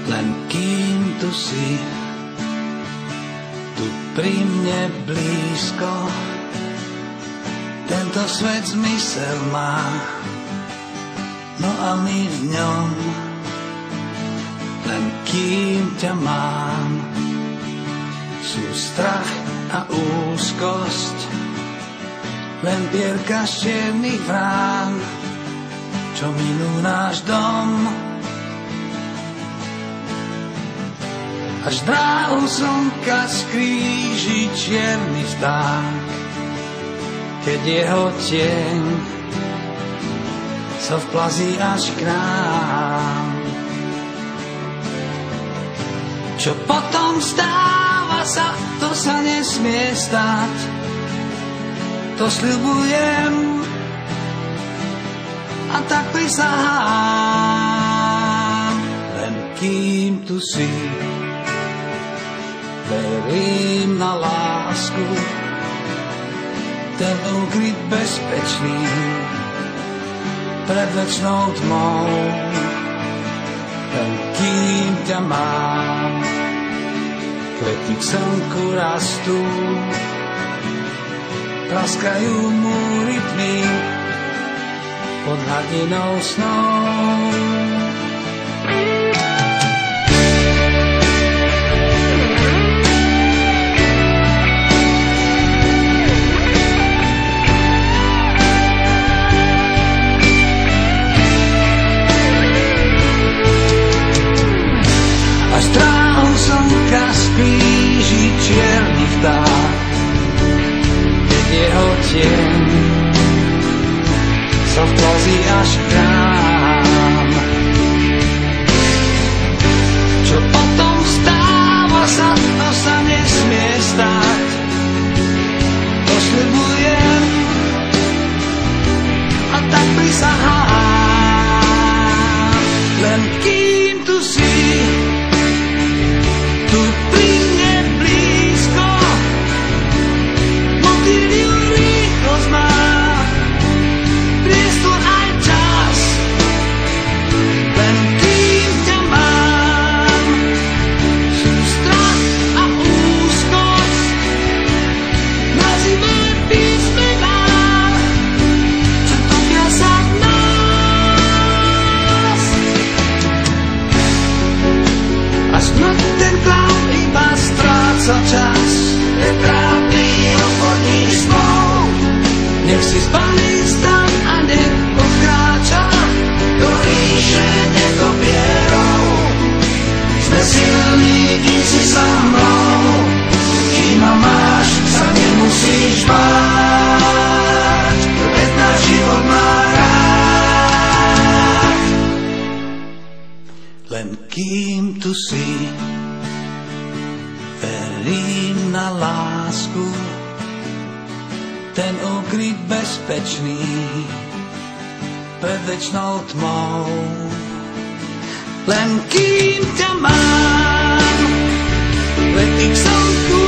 len kým tu si, tu pri mne blízko. Tento svet zmysel má, no a my v ňom, len kým ťa mám. Sú strach a úzkosť, len pierka z čiernych vrán, čo minú náš dom. Až dráhu slnka skríži čierny vták, keď jeho tieň sa vplazí až k nám. Čo potom stáva sa, to sa nesmie stať, to sľubujem a tak prisahám. Len kým tu si, verím na lásku, ten ukryt bezpečný pred večnou tmou. Len kým ťa mám, kvety k slnku rastú, praskajú múry tmy pod hladinou snou. Až dráhu slnka skríži čierny vták, keď jeho tieň sa vplazí až k nám. Čo potom stáva sa, to sa nesmie stať, to sľubujem a tak prisahám. Len kým tu si, tu pri mne blízko, motýliu rýchlosť má, priestor aj čas. Len kým ťa mám, sú strach a úzkosť, nazývaj písmená, čo topia sa v nás. A smrť ten klaun iba stráca čas, je trápny obchodník smou. Nech si zbalí stan a nech odkráča do ríše netopierov. Sme silní, kým si sa mnou, kým ma máš, sa nemusíš báť, veď náš život má rád. Len kým tu si, verím na lásku, ten ukryt bezpečný pred večnou tmou. Len kým ťa mám, letí k slnku